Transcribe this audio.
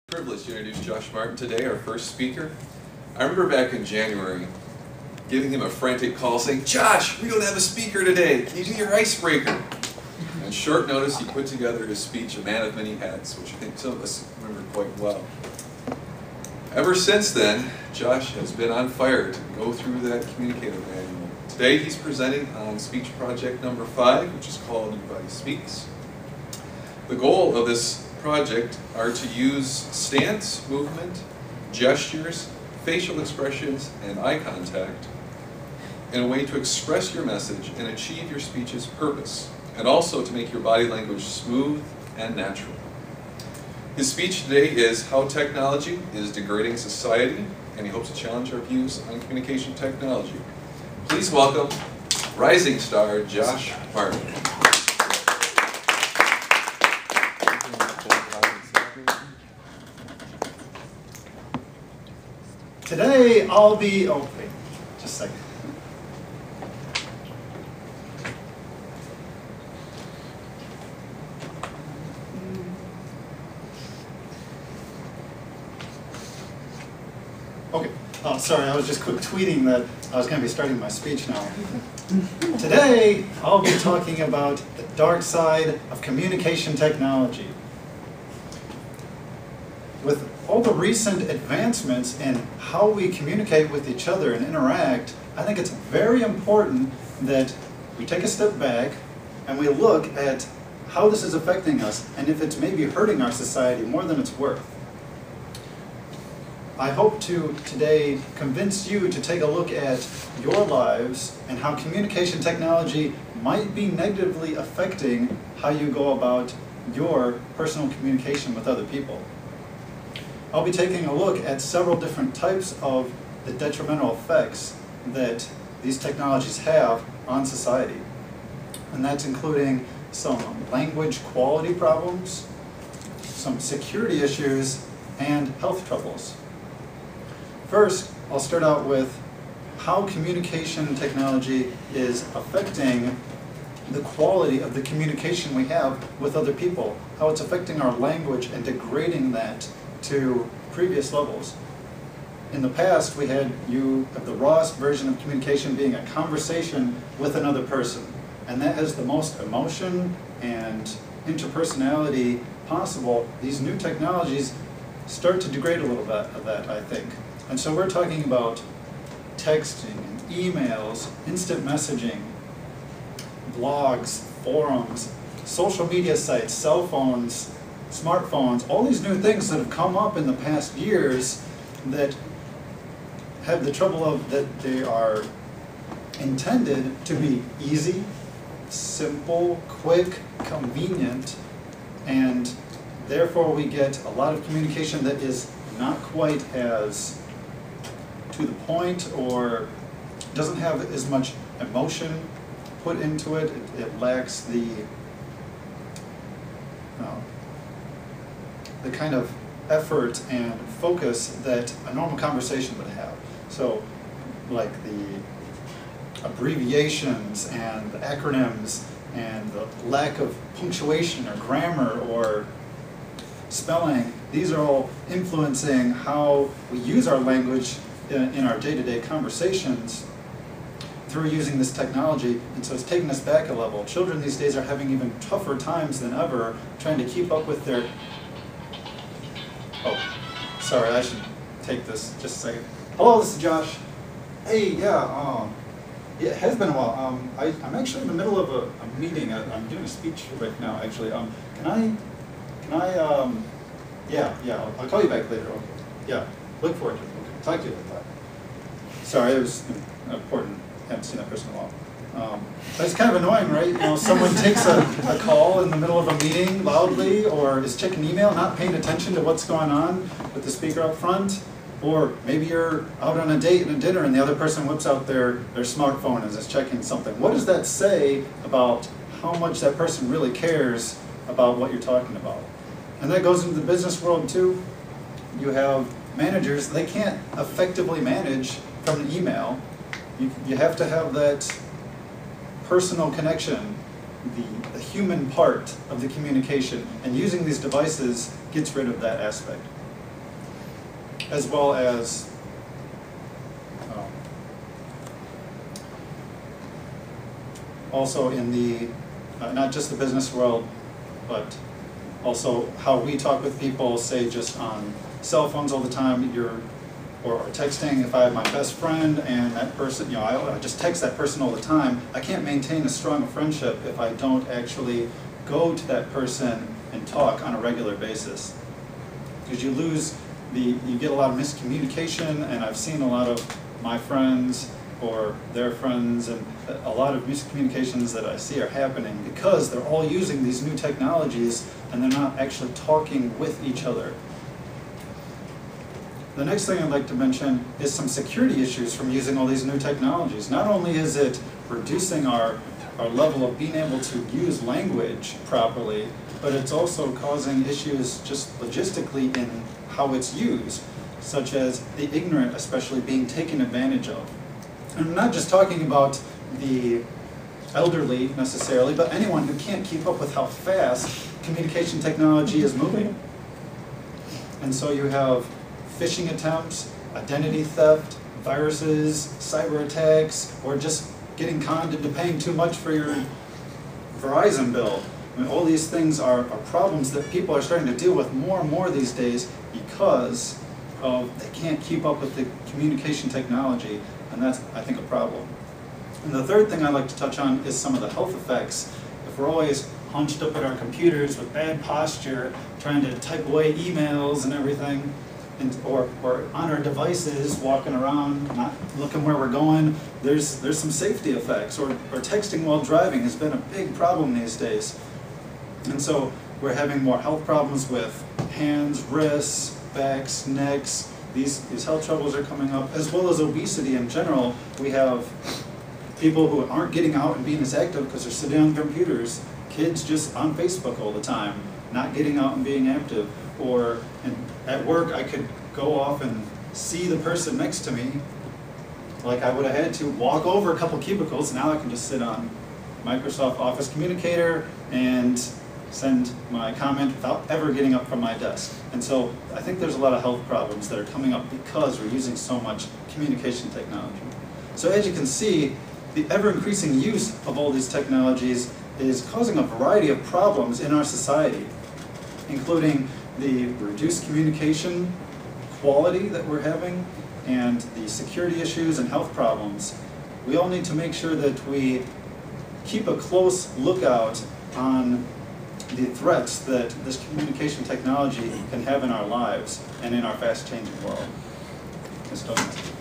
Privileged to introduce Josh Martin today, our first speaker. I remember back in January giving him a frantic call saying, "Josh, we don't have a speaker today. Can you do your icebreaker?" On short notice, he put together his speech, A Man of Many Hats, which I think some of us remember quite well. Ever since then, Josh has been on fire to go through that communicator manual. Today he's presenting on speech project number 5, which is called Everybody Speaks. The goal of this project are to use stance, movement, gestures, facial expressions, and eye contact in a way to express your message and achieve your speech's purpose, and also to make your body language smooth and natural. His speech today is How Technology is Degrading Society, and he hopes to challenge our views on communication technology. Please welcome rising star Josh Martin. Today I'll be, oh wait, just a second. Okay, oh sorry, I was just quick tweeting that I was going to be starting my speech now. Today I'll be talking about the dark side of communication technology. With all the recent advancements in how we communicate with each other and interact, I think it's very important that we take a step back and we look at how this is affecting us and if it's maybe hurting our society more than it's worth. I hope to today convince you to take a look at your lives and how communication technology might be negatively affecting how you go about your personal communication with other people. I'll be taking a look at several different types of the detrimental effects that these technologies have on society. And that's including some language quality problems, some security issues, and health troubles. First, I'll start out with how communication technology is affecting the quality of the communication we have with other people, how it's affecting our language and degrading that to previous levels. In the past, we had the rawest version of communication being a conversation with another person, and that has the most emotion and interpersonality possible. These new technologies start to degrade a little bit of that, I think. And so we're talking about texting and emails, instant messaging, blogs, forums, social media sites, cell phones, smartphones, all these new things that have come up in the past years that have the trouble of that they are intended to be easy, simple, quick, convenient, and therefore we get a lot of communication that is not quite as to the point or doesn't have as much emotion put into it. It lacks the kind of effort and focus that a normal conversation would have. So, like the abbreviations and the acronyms and the lack of punctuation or grammar or spelling, these are all influencing how we use our language in our day-to-day conversations through using this technology, and so it's taking us back a level. Children these days are having even tougher times than ever trying to keep up with their... Oh, sorry, I should take this just a second. Hello, this is Josh. Hey, yeah, it has been a while. I'm actually in the middle of a meeting. I'm doing a speech right now, actually. Yeah, I'll call you back later. Okay. Yeah, look forward to it. Okay, talk to you later. Sorry, it was important. I haven't seen that person in a while. But it's kind of annoying, right? You know, someone takes a call in the middle of a meeting loudly, or is checking email, not paying attention to what's going on with the speaker up front, or maybe you're out on a date and a dinner and the other person whips out their smartphone and is checking something. What does that say about how much that person really cares about what you're talking about? And that goes into the business world too. You have managers, they can't effectively manage from an email. You have to have that personal connection, the human part of the communication, and using these devices gets rid of that aspect. as well as also in the, not just the business world, but also how we talk with people, say just on cell phones all the time, or texting. If I have my best friend and that person, I just text that person all the time, I can't maintain a strong friendship if I don't actually go to that person and talk on a regular basis. Because you get a lot of miscommunication, and I've seen a lot of my friends or their friends, and a lot of miscommunications that I see are happening because they're all using these new technologies and they're not actually talking with each other. The next thing I'd like to mention is some security issues from using all these new technologies. Not only is it reducing our level of being able to use language properly, but it's also causing issues just logistically in how it's used, such as the ignorant especially being taken advantage of. And I'm not just talking about the elderly necessarily, but anyone who can't keep up with how fast communication technology is moving. And so you have phishing attempts, identity theft, viruses, cyber attacks, or just getting conned into paying too much for your Verizon bill. I mean, all these things are problems that people are starting to deal with more and more these days because they can't keep up with the communication technology, and that's, I think, a problem. And the third thing I'd like to touch on is some of the health effects. If we're always hunched up at our computers with bad posture, trying to type away emails and everything, or on our devices, walking around, not looking where we're going, there's some safety effects. Or texting while driving has been a big problem these days. And so we're having more health problems with hands, wrists, backs, necks. These health troubles are coming up, as well as obesity in general. We have people who aren't getting out and being as active because they're sitting on computers. Kids just on Facebook all the time, not getting out and being active. Or at work, I could go off and see the person next to me, like I would have had to walk over a couple cubicles. Now I can just sit on Microsoft Office Communicator and send my comment without ever getting up from my desk. And so I think there's a lot of health problems that are coming up because we're using so much communication technology. So as you can see, the ever-increasing use of all these technologies is causing a variety of problems in our society, including the reduced communication quality that we're having and the security issues and health problems. We all need to make sure that we keep a close lookout on the threats that this communication technology can have in our lives and in our fast-changing world. Ms. Douglas.